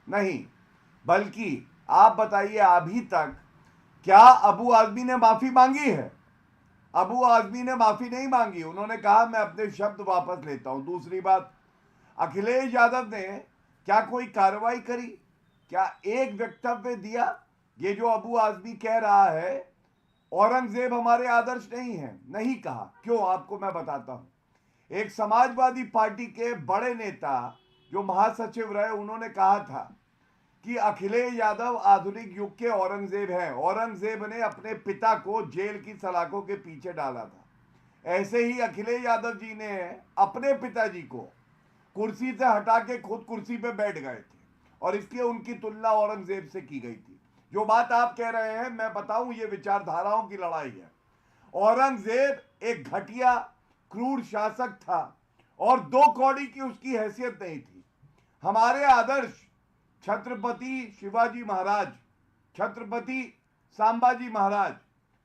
नहीं, बल्कि आप बताइए अभी तक क्या अबू आजमी ने माफी मांगी है? अबू आजमी ने माफी नहीं मांगी, उन्होंने कहा मैं अपने शब्द वापस लेता हूं। दूसरी बात, अखिलेश यादव ने क्या कोई कार्रवाई करी? क्या एक वक्तव्य दिया? ये जो अबू आजमी कह रहा है औरंगजेब हमारे आदर्श नहीं है, नहीं कहा। क्यों? आपको मैं बताता हूं। एक समाजवादी पार्टी के बड़े नेता जो महासचिव रहे, उन्होंने कहा था कि अखिलेश यादव आधुनिक युग के औरंगजेब हैं। औरंगजेब ने अपने पिता को जेल की सलाखों के पीछे डाला था, ऐसे ही अखिलेश यादव जी ने अपने पिताजी को कुर्सी से हटा के खुद कुर्सी पे बैठ गए थे, और इसलिए उनकी तुलना औरंगजेब से की गई थी। जो बात आप कह रहे हैं, मैं बताऊं, ये विचारधाराओं की लड़ाई है। औरंगजेब एक घटिया क्रूर शासक था और दो कौड़ी की उसकी हैसियत नहीं थी। हमारे आदर्श छत्रपति शिवाजी महाराज, छत्रपति सांबाजी महाराज,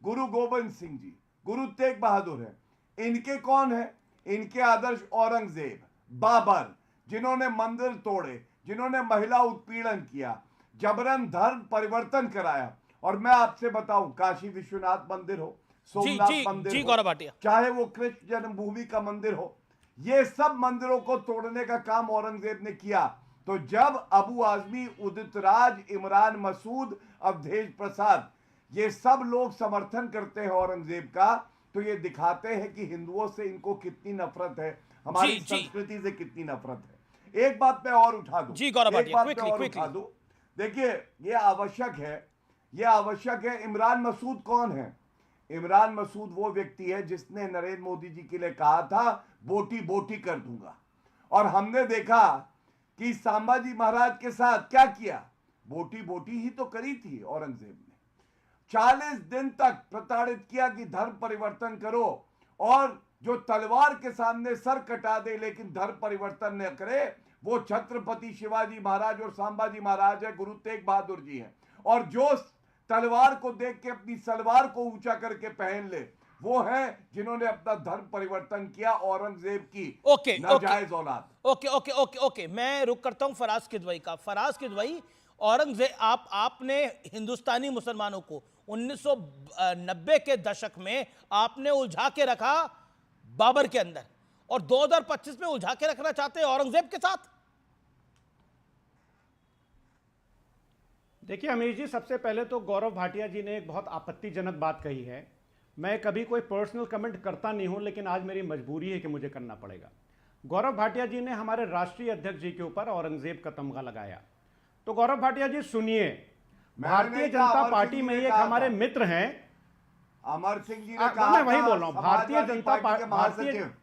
गुरु गोविंद सिंह जी, गुरु तेग बहादुर है। इनके कौन है? इनके आदर्श औरंगजेब, बाबर, जिन्होंने मंदिर तोड़े, जिन्होंने महिला उत्पीड़न किया, जबरन धर्म परिवर्तन कराया। और मैं आपसे बताऊं, काशी विश्वनाथ मंदिर हो, जी सोमनाथ जी मंदिर जी हो, गौरव भाटिया। चाहे वो कृष्ण जन्मभूमि का मंदिर हो, ये सब मंदिरों को तोड़ने का काम औरंगजेब ने किया। तो जब अबू आजमी, उदित राज, इमरान मसूद, अवधेश प्रसाद, ये सब लोग समर्थन करते हैं औरंगजेब का, तो ये दिखाते हैं कि हिंदुओं से इनको कितनी नफरत है, जी हमारी जी संस्कृति से कितनी नफरत है। एक बात मैं और उठा दूं, जी गौरव एक भाटिया, बात मैं क्विकली और उठा क्विकली। दूं। देखिए, ये आवश्यक है, ये आवश्यक है। इमरान मसूद कौन है? इमरान मसूद वो व्यक्ति है जिसने नरेंद्र मोदी जी के लिए कहा था बोटी बोटी कर दूंगा, और हमने देखा कि संभाजी महाराज के साथ क्या किया। बोटी बोटी ही तो करी थी औरंगजेब ने। 40 दिन तक प्रताड़ित किया कि धर्म परिवर्तन करो, और जो तलवार के सामने सर कटा दे लेकिन धर्म परिवर्तन न करे, वो छत्रपति शिवाजी महाराज और संभाजी महाराज है, गुरु तेग बहादुर जी हैं। और जो तलवार को देख के अपनी सलवार को ऊंचा करके पहन ले, वो है जिन्होंने अपना धर्म परिवर्तन किया, औरंगजेब की ओके ओके नाजायज औलाद। ओके ओके ओके ओके, मैं रुक करता हूं फराज किदवई का। फराज किदवई, औरंगजेब, आपने हिंदुस्तानी मुसलमानों को 1990 के दशक में आपने उलझा के रखा बाबर के अंदर, और 2025 में उलझा के रखना चाहते हैं औरंगजेब के साथ। देखिए अमीर जी, सबसे पहले तो गौरव भाटिया जी ने एक बहुत आपत्तिजनक बात कही है। मैं कभी कोई पर्सनल कमेंट करता नहीं हूं, लेकिन आज मेरी मजबूरी है कि मुझे करना पड़ेगा। गौरव भाटिया जी ने हमारे राष्ट्रीय अध्यक्ष जी के ऊपर औरंगजेब का तमगा लगाया। तो गौरव भाटिया जी सुनिए, भारतीय जनता पार्टी में एक हमारे मित्र हैं, अमर सिंह जी ने कहा, मैं वही बोल रहा हूं, भारतीय जनता पार्टी के महासचिव।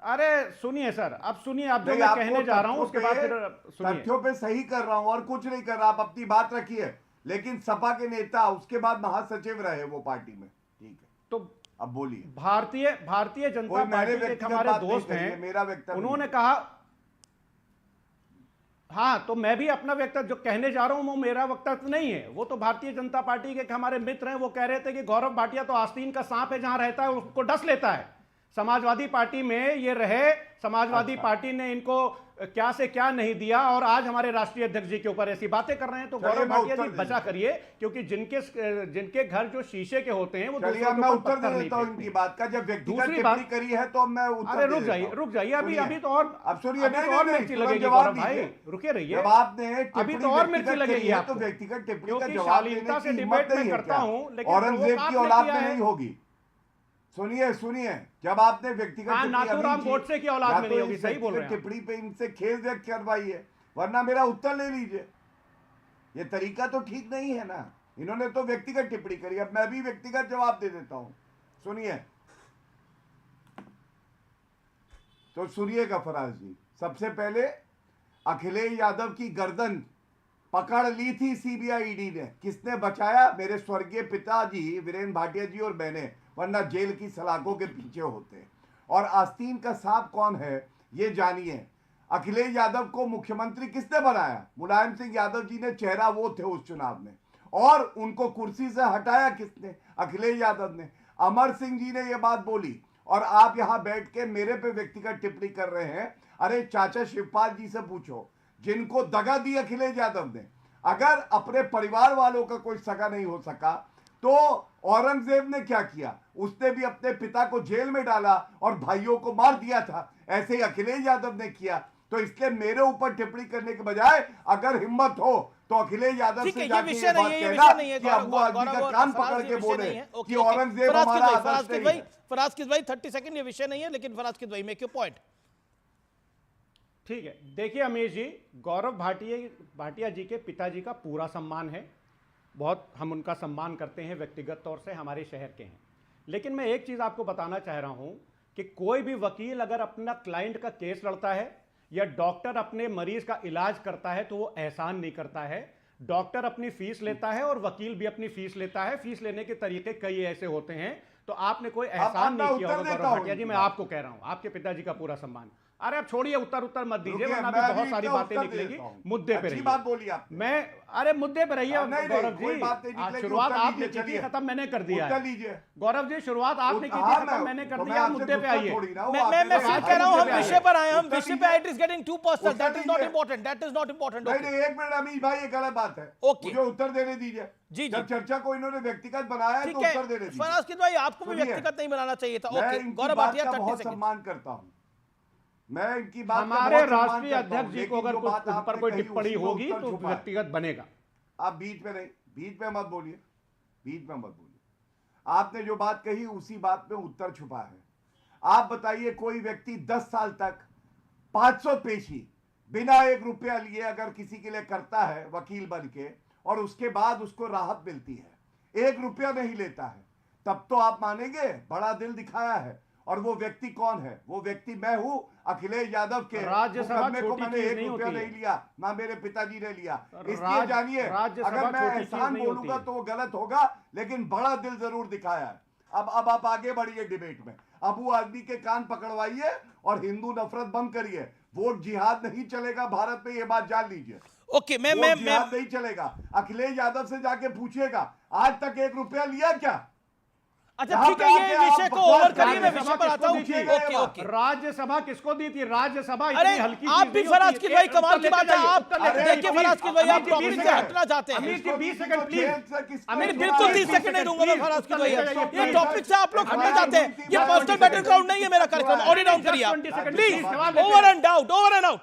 अरे सुनिए सर, अब सुनिए, आप जो नहीं, मैं आपको कहने जा रहा हूं उसके बाद फिर सुनिए। तथ्यों पे सही कर रहा हूं और कुछ नहीं कर रहा, आप अपनी बात रखिए। लेकिन सपा के नेता, उसके बाद महासचिव रहे वो पार्टी में, ठीक है? तो अब बोलिए। भारतीय जनता पार्टी के एक हमारे दोस्त हैं, मेरा व्यक्तिगत उन्होंने कहा, हाँ तो मैं भी अपना वक्तव्य जो कहने जा रहा हूं वो मेरा वक्तव्य नहीं है, वो तो भारतीय जनता पार्टी के एक हमारे मित्र हैं, वो कह रहे थे कि गौरव भाटिया तो आस्तीन का सांप है, जहां रहता है उसको डस लेता है। समाजवादी पार्टी में ये रहे, समाजवादी पार्टी ने इनको क्या से क्या नहीं दिया, और आज हमारे राष्ट्रीय अध्यक्ष जी के ऊपर ऐसी बातें कर रहे हैं। तो गौरव भाटिया जी बचा करिए, क्योंकि जिनके घर जो शीशे के होते हैं वो मैं उत्तर दे देता हूं इनकी बात का। जब व्यक्तिगत टिप्पणी करी है तो मैं उत्तर अरे रुक जाइए, अभी तो और, अब सुनिए, अभी तो और मिर्ची लगेगी गौरव भाई, रुके रहिए। जब आपने अभी तो और मिर्ची लगेगी आपको, तो व्यक्तिगत टिप्पणी का क्योंकि जवाब शालीनता से देने की डिबेट हिम्मत में नहीं है करता क्या? हूं, लेकिन औरंगजेब की औलाद में नहीं होगी। सुनिए, जब आपने व्यक्तिगत नाथूराम गोडसे की औलाद में नहीं होगी, सही बोल रहे हैं। टिप्पणी पे इनसे खेद व्यक्त करवाई है, वरना मेरा उत्तर ले लीजिए। ये तरीका तो ठीक नहीं है ना। इन्होंने तो व्यक्तिगत टिप्पणी करी, अब मैं भी व्यक्तिगत जवाब दे देता हूं। सुनिए, तो सुनिएगा फराज जी। सबसे पहले अखिलेश यादव की गर्दन पकड़ ली थी सीबीआई ईडी ने। किसने बचाया? मेरे स्वर्गीय पिताजी वीरेंद्र भाटिया जी और मैंने, वरना जेल की सलाखों के पीछे होते। और आस्तीन का सांप कौन है ये जानिए। अखिलेश यादव को मुख्यमंत्री किसने बनाया? मुलायम सिंह यादव जी ने, चेहरा वो थे उस चुनाव में। और उनको कुर्सी से हटाया किसने? अखिलेश यादव ने। अमर सिंह जी ने यह बात बोली, और आप यहां बैठ के मेरे पे व्यक्तिगत टिप्पणी कर रहे हैं। अरे चाचा शिवपाल जी से पूछो, जिनको दगा दी अखिलेश यादव ने। अगर अपने परिवार वालों का कोई सगा नहीं हो सका तो औरंगजेब ने क्या किया, उसने भी अपने पिता को जेल में डाला और भाइयों को मार दिया था, ऐसे ही अखिलेश यादव ने किया। तो इसलिए मेरे ऊपर टिप्पणी करने के बजाय अगर हिम्मत हो तो अखिलेश यादव से जाके ये बात कहना कि अबू आदमी का कान पकड़ के बोले कि औरंगजेब हमारा आदर्श नहीं है। फराज किदवई 30 सेकंड, ये विषय नहीं है, लेकिन Faraz Kidwai make your point. ठीक है, देखिए अमीश जी, गौरव भाटिया जी के पिताजी का पूरा सम्मान है, बहुत हम उनका सम्मान करते हैं, व्यक्तिगत तौर से हमारे शहर के हैं। लेकिन मैं एक चीज आपको बताना चाह रहा हूं कि कोई भी वकील अगर अपना क्लाइंट का केस लड़ता है या डॉक्टर अपने मरीज का इलाज करता है तो वो एहसान नहीं करता है। डॉक्टर अपनी फीस लेता है और वकील भी अपनी फीस लेता है। फीस लेने के तरीके कई ऐसे होते हैं, तो आपने कोई एहसान नहीं किया होगा गौरव भाटिया जी। मैं आपको कह रहा हूं, आपके पिताजी का पूरा सम्मान। अरे आप छोड़िए, उत्तर मत दीजिए, वरना भी बहुत सारी बातें निकलेगी। मुद्दे पे रहिए। बात बोली आप। मैं अरे मुद्दे पे रहिए गौरव जी। शुरुआत आपने की थी, खत्म मैंने कर दिया है। गौरव जी, शुरुआत आपने की थी, खत्म मैंने कर दिया। मुद्दे पे आइए। मैं सिर्फ कह रहा हूं, हम विषय पर आए, हम विषय पे it is getting too personal, that is not important, that is not important. नहीं, एक मिनट अमीश भाई, ये गलत बात है, मुझे उत्तर देने दीजिए। जी, जब चर्चा को इन्होंने व्यक्तिगत बनाया है तो उत्तर देने दीजिए। फराज किदवई, आपको भी व्यक्तिगत नहीं बनाना चाहिए था। Okay, Gaurav Bhatia 30 second. सम्मान करता हूं मैं इनकी बात, हमारे राष्ट्रीय अध्यक्ष जी को अगर उन पर कोई टिप्पणी होगी तो व्यक्तिगत बनेगा। आप बीच में नहीं, बीच में मत बोलिए, बीच में मत बोलिए। आपने जो बात कही उसी बात में उत्तर छुपा है। आप बताइए, कोई व्यक्ति 10 साल तक 500 पेशी बिना 1 रुपया लिए अगर किसी के लिए करता है वकील बन के, और उसके बाद उसको राहत मिलती है, 1 रुपया नहीं लेता है, तब तो आप मानेंगे बड़ा दिल दिखाया है। और वो व्यक्ति कौन है? वो व्यक्ति मैं हूं, अखिलेश यादव के राज्यसभा को मैंने 1 रुपया नहीं लिया, ना मेरे पिताजी ने लिया। इसलिए जानिए, अगर मैं एहसान बोलूंगा तो वो गलत होगा, लेकिन बड़ा दिल जरूर दिखाया है। अब आप आगे बढ़िए डिबेट में, अबू आदमी के कान पकड़वाइए और हिंदू नफरत बंद करिए। वोट जिहाद नहीं चलेगा भारत में, ये बात जान लीजिए। ओके, मैं जिहाद नहीं चलेगा। अखिलेश यादव से जाके पूछिएगा, आज तक 1 रुपया लिया क्या? अच्छा ठीक है, ये विषय को ओवर करिए, मैं विषय पर आता हूं। ओके ओके, राज्यसभा किसको दी थी? राज्यसभा अरे हल्की आप भी फराज किदवई, कमाल की बात है। आप देखिए फराज किदवई, आप टॉपिक से हटना चाहते हैं। अमीर जी 20 सेकंड प्लीज। अमीर बिल्कुल 30 सेकंड नहीं दूंगा मैं फराज किदवई। ये टॉपिक से आप लोग हटना चाहते हैं, ये पर्सनल बैटल ग्राउंड नहीं है मेरा कार्यक्रम। ऑडियो डाउन करिए please. Over and out, over and out.